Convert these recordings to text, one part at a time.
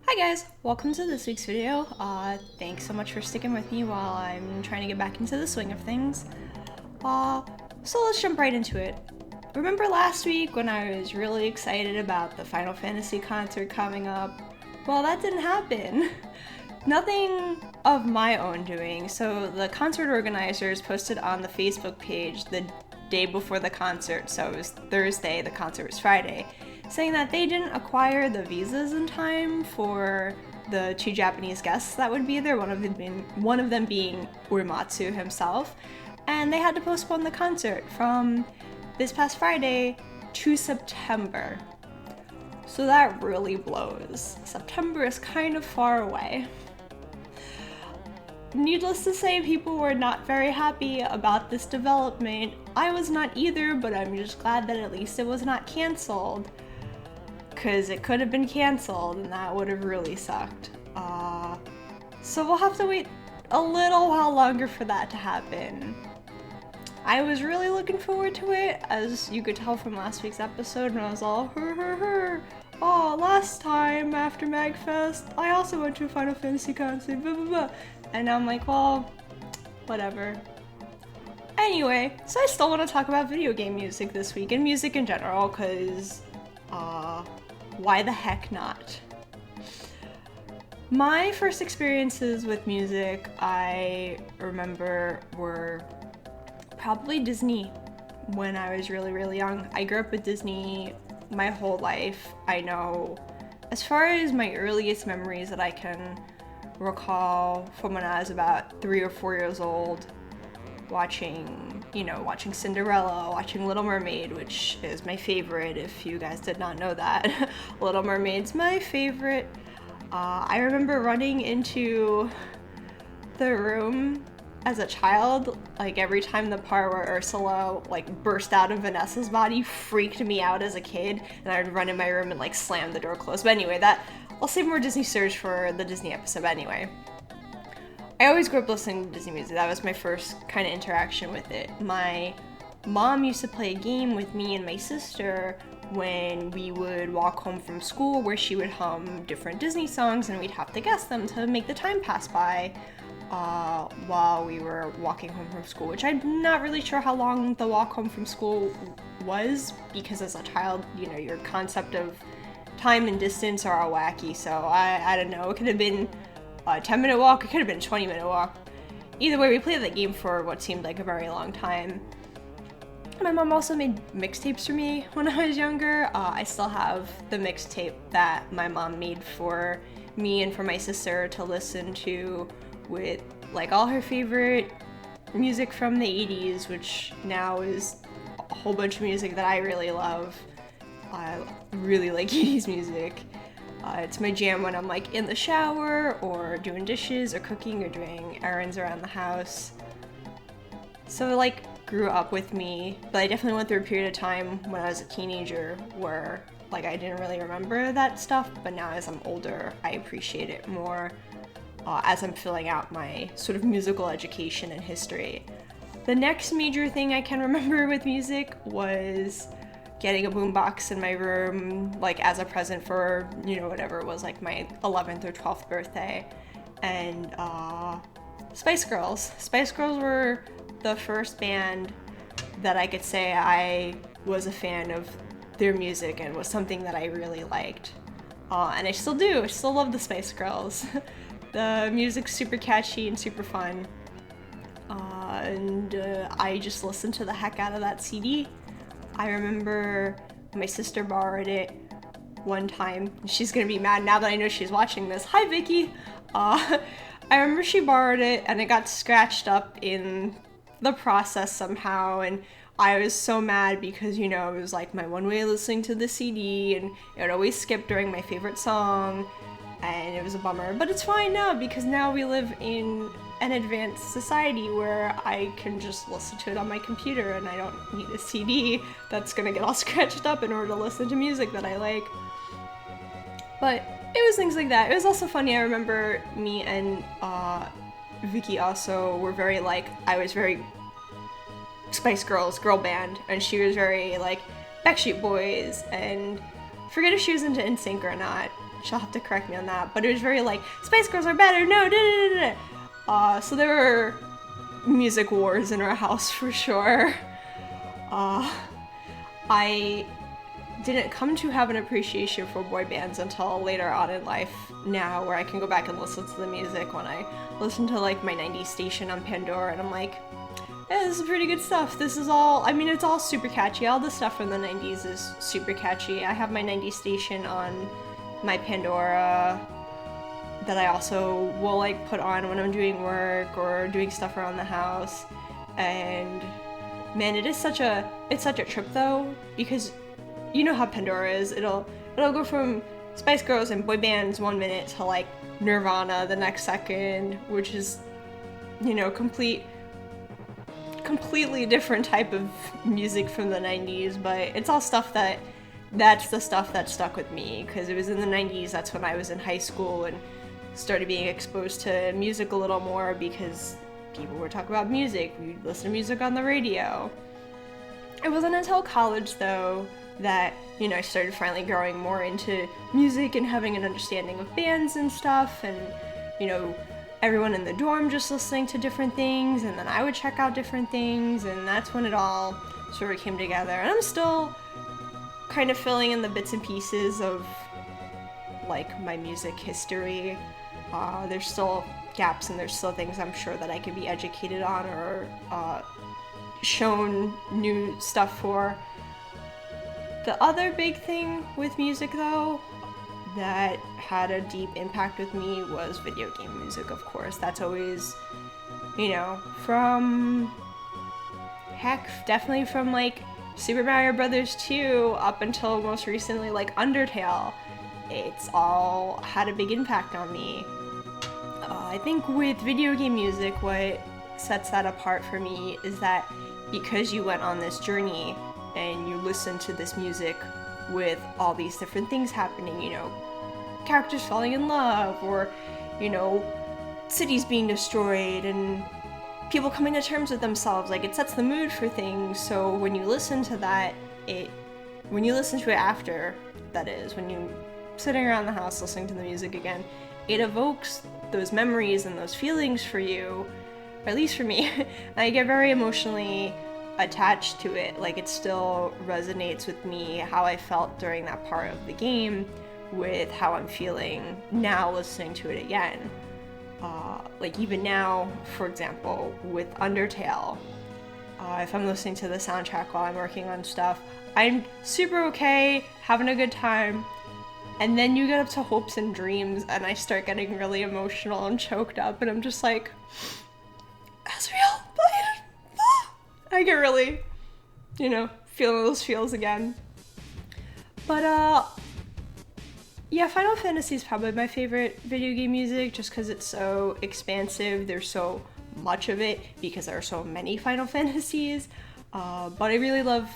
Hi guys, welcome to this week's video. Thanks so much for sticking with me while I'm trying to get back into the swing of things. So let's jump right into it. Remember last week when I was really excited about the Final Fantasy concert coming up? Well, that didn't happen. Nothing of my own doing. So the concert organizers posted on the Facebook page the day before the concert, so it was Thursday, the concert was Friday, saying that they didn't acquire the visas in time for the two Japanese guests that would be there, one of them being Uematsu himself, and they had to postpone the concert from this past Friday to September. So that really blows. September is kind of far away. Needless to say, people were not very happy about this development. I was not either, but I'm just glad that at least it was not cancelled. Because it could have been cancelled, and that would have really sucked. So we'll have to wait a little while longer for that to happen. I was really looking forward to it, as you could tell from last week's episode, and I was all, oh, last time after MagFest, I also went to a Final Fantasy concert, blah blah blah. And I'm like, well, whatever. Anyway, so I still want to talk about video game music this week, and music in general, because, why the heck not? My first experiences with music, I remember, were probably Disney when I was really, really young. I grew up with Disney my whole life. I know, as far as my earliest memories that I can recall from when I was about 3 or 4 years old, watching Cinderella, watching Little Mermaid, which is my favorite if you guys did not know that. Little Mermaid's my favorite. I remember running into the room as a child, like every time the part where Ursula burst out of Vanessa's body freaked me out as a kid, and I would run in my room and slam the door closed. But anyway, I'll save more Disney Surge for the Disney episode. But anyway, I always grew up listening to Disney music. That was my first kind of interaction with it. My mom used to play a game with me and my sister when we would walk home from school, where she would hum different Disney songs and we'd have to guess them to make the time pass by while we were walking home from school, which I'm not really sure how long the walk home from school was, because as a child, your concept of time and distance are all wacky, so I don't know. It could have been a 10-minute walk, it could have been a 20-minute walk. Either way, we played that game for what seemed like a very long time. My mom also made mixtapes for me when I was younger. I still have the mixtape that my mom made for me and for my sister to listen to, with all her favorite music from the 80s, which now is a whole bunch of music that I really love. I really like 80s music. It's my jam when I'm in the shower or doing dishes or cooking or doing errands around the house. So grew up with me, but I definitely went through a period of time when I was a teenager where I didn't really remember that stuff, but now as I'm older, I appreciate it more as I'm filling out my sort of musical education and history. The next major thing I can remember with music was getting a boombox in my room, as a present for, whatever it was, my 11th or 12th birthday. And Spice Girls. Spice Girls were the first band that I could say I was a fan of their music and was something that I really liked. And I still do. I still love the Spice Girls. The music's super catchy and super fun. And I just listened to the heck out of that CD. I remember my sister borrowed it one time. She's gonna be mad now that I know she's watching this. Hi, Vicky! I remember she borrowed it and it got scratched up in the process somehow, and I was so mad because, it was my one way of listening to the CD, and it would always skip during my favorite song, and it was a bummer. But it's fine now, because now we live in an advanced society where I can just listen to it on my computer and I don't need a CD that's gonna get all scratched up in order to listen to music that I like. But it was things like that. It was also funny. I remember me and Vicky also were very I was very Spice Girls, girl band, and she was very Backstreet Boys, and forget if she was into NSYNC or not. She'll have to correct me on that. But it was very like, Spice Girls are better, no, so there were music wars in our house for sure. I didn't come to have an appreciation for boy bands until later on in life now, where I can go back and listen to the music when I listen to like my 90s station on Pandora, and I'm like, yeah, this is pretty good stuff. This is all, I mean, it's all super catchy. All the stuff from the 90s is super catchy. I have my 90s station on my Pandora that I also will like put on when I'm doing work or doing stuff around the house. And man, it's such a trip though, because you know how Pandora is. It'll go from Spice Girls and boy bands 1 minute to like Nirvana the next second, which is, you know, completely different type of music from the 90s, but it's all stuff that's the stuff that stuck with me, because it was in the 90s. That's when I was in high school and started being exposed to music a little more, because people were talking about music. We'd listen to music on the radio. It wasn't until college though that, you know, I started finally growing more into music and having an understanding of bands and stuff, and, you know, everyone in the dorm just listening to different things, and then I would check out different things, and that's when it all sort of came together. And I'm still kind of filling in the bits and pieces of like my music history. There's still gaps, and there's still things I'm sure that I could be educated on or shown new stuff for. The other big thing with music though that had a deep impact with me was video game music, of course. That's always, you know, from, heck, definitely from like Super Mario Brothers 2 up until most recently like Undertale. It's all had a big impact on me. I think with video game music, what sets that apart for me is that because you went on this journey and you listen to this music with all these different things happening, you know, characters falling in love, or, you know, cities being destroyed, and people coming to terms with themselves, like, it sets the mood for things. So when you listen to that, when you listen to it after, that is, when you're sitting around the house listening to the music again, it evokes those memories and those feelings for you, or at least for me. I get very emotionally attached to it. Like, it still resonates with me how I felt during that part of the game with how I'm feeling now listening to it again. Like, even now, for example, with Undertale, if I'm listening to the soundtrack while I'm working on stuff, I'm super okay, having a good time, and then you get up to Hopes and Dreams, and I start getting really emotional and choked up, and I'm just like, Asriel, I get really, you know, feeling those feels again. But, yeah, Final Fantasy is probably my favorite video game music, just because it's so expansive. There's so much of it, because there are so many Final Fantasies. But I love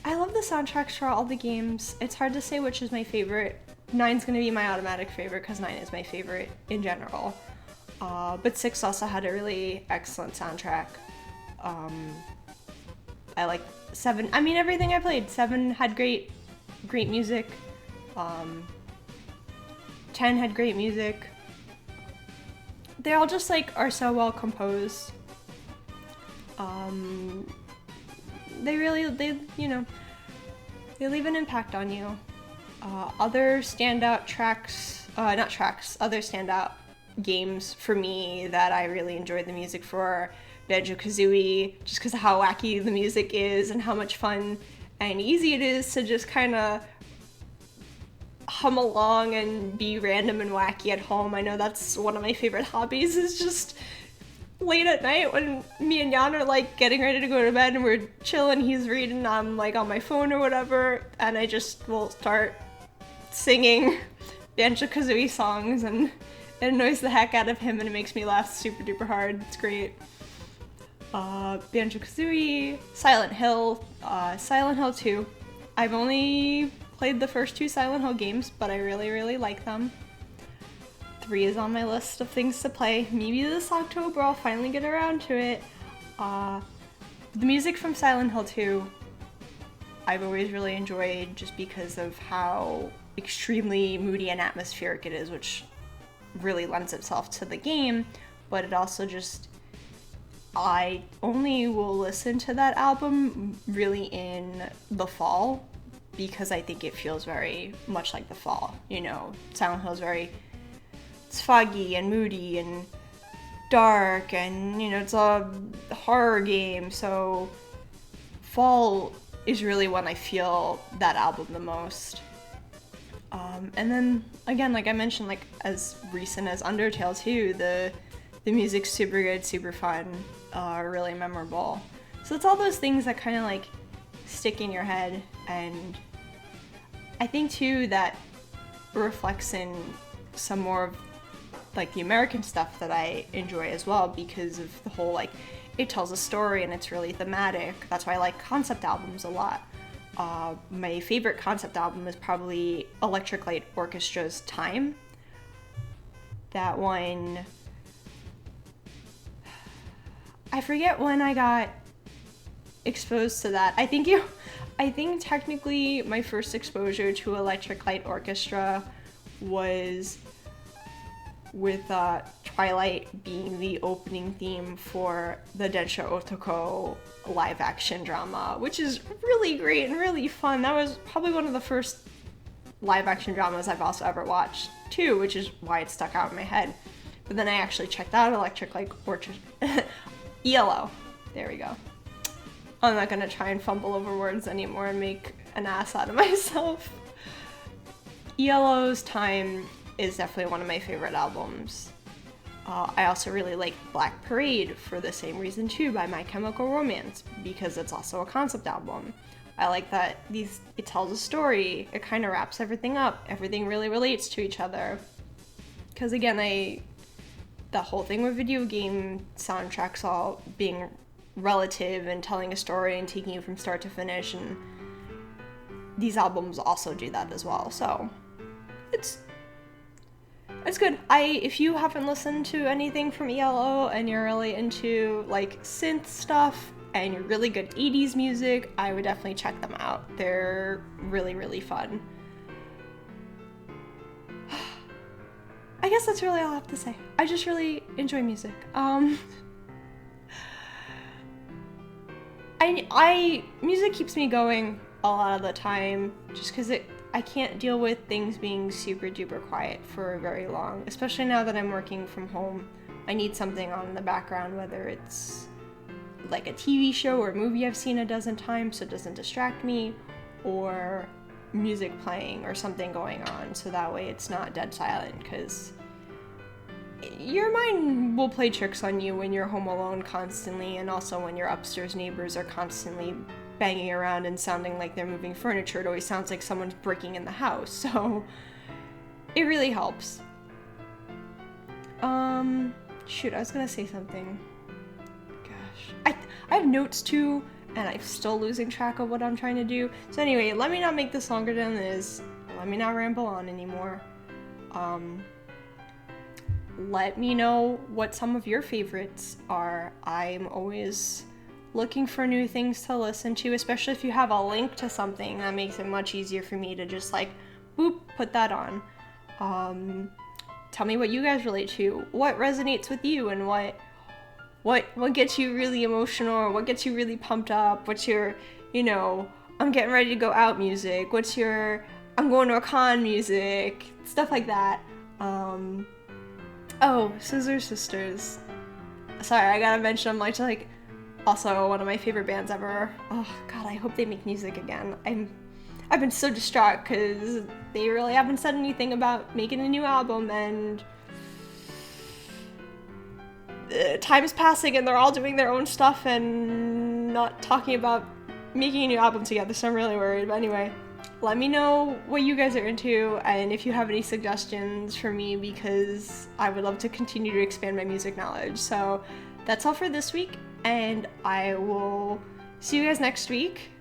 the soundtracks for all the games. It's hard to say which is my favorite. 9's gonna be my automatic favorite, because 9 is my favorite in general. But 6 also had a really excellent soundtrack. I like 7, I mean, everything I played. 7 had great music. 10 had great music. They all just like are so well composed. They you know, they leave an impact on you. Other standout games for me that I really enjoyed the music for, Banjo Kazooie, just because of how wacky the music is and how much fun and easy it is to just kind of hum along and be random and wacky at home. I know that's one of my favorite hobbies, is just late at night when me and Jan are like getting ready to go to bed and we're chilling, he's reading, I'm like on my phone or whatever, and I just will start singing Banjo Kazooie songs, and it annoys the heck out of him and it makes me laugh super duper hard. It's great. Banjo Kazooie, Silent Hill 2. I've only played the first 2 Silent Hill games, but I really like them. 3 is on my list of things to play. Maybe this October I'll finally get around to it. The music from Silent Hill 2 I've always really enjoyed just because of how extremely moody and atmospheric it is, which really lends itself to the game, but it also just, I only will listen to that album really in the fall because I think it feels very much like the fall. You know, Silent Hill is it's foggy and moody and dark, and you know, it's a horror game, so fall is really when I feel that album the most. And then again, like I mentioned, like as recent as Undertale too, the music's super good, super fun, really memorable. So it's all those things that kind of like stick in your head, and I think too that reflects in some more of like the American stuff that I enjoy as well, because of the whole like it tells a story and it's really thematic. That's why I like concept albums a lot. My favorite concept album is probably Electric Light Orchestra's Time. That one, I forget when I got exposed to that. I think technically my first exposure to Electric Light Orchestra was with Twilight being the opening theme for the Densha Otoko live action drama, which is really great and really fun. That was probably one of the first live action dramas I've also ever watched too, which is why it stuck out in my head. But then I actually checked out Electric Light Orchestra. ELO. There we go. I'm not gonna try and fumble over words anymore and make an ass out of myself. ELO's Time is definitely one of my favorite albums. I also really like Black Parade for the same reason too, by My Chemical Romance, because it's also a concept album. I like that it tells a story, it kind of wraps everything up, everything really relates to each other. Because again, the whole thing with video game soundtracks all being relative and telling a story and taking you from start to finish, and these albums also do that as well, so it's good. If you haven't listened to anything from ELO and you're really into like synth stuff and you're really good at 80s music, I would definitely check them out. They're really, really fun. I guess that's really all I have to say. I just really enjoy music. Music keeps me going a lot of the time just because I can't deal with things being super duper quiet for very long, especially now that I'm working from home. I need something on in the background, whether it's like a TV show or movie I've seen a dozen times so it doesn't distract me, or music playing or something going on, so that way it's not dead silent, because your mind will play tricks on you when you're home alone constantly, and also when your upstairs neighbors are constantly banging around and sounding like they're moving furniture. It always sounds like someone's breaking in the house, so it really helps. Shoot, I was gonna say something. Gosh. I have notes too, and I'm still losing track of what I'm trying to do. So anyway, let me not make this longer than it is. Let me not ramble on anymore. Let me know what some of your favorites are. I'm always looking for new things to listen to, especially if you have a link to something. That makes it much easier for me to just like, boop, put that on. Tell me what you guys relate to, what resonates with you, and what gets you really emotional, or what gets you really pumped up. What's your, I'm getting ready to go out music? What's your, I'm going to a con music? Stuff like that. Oh, Scissor Sisters. Sorry, I gotta mention, I'm like also one of my favorite bands ever. Oh god, I hope they make music again. I've been so distraught because they really haven't said anything about making a new album, and time is passing and they're all doing their own stuff and not talking about making a new album together, so I'm really worried. But anyway, let me know what you guys are into and if you have any suggestions for me, because I would love to continue to expand my music knowledge. So that's all for this week, and I will see you guys next week.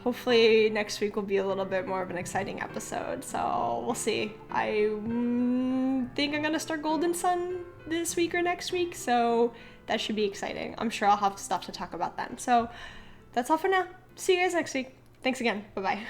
Hopefully next week will be a little bit more of an exciting episode, so we'll see. I think I'm gonna start Golden Sun this week or next week, so that should be exciting. I'm sure I'll have stuff to talk about then. So that's all for now. See you guys next week. Thanks. Thanks again. Bye-bye.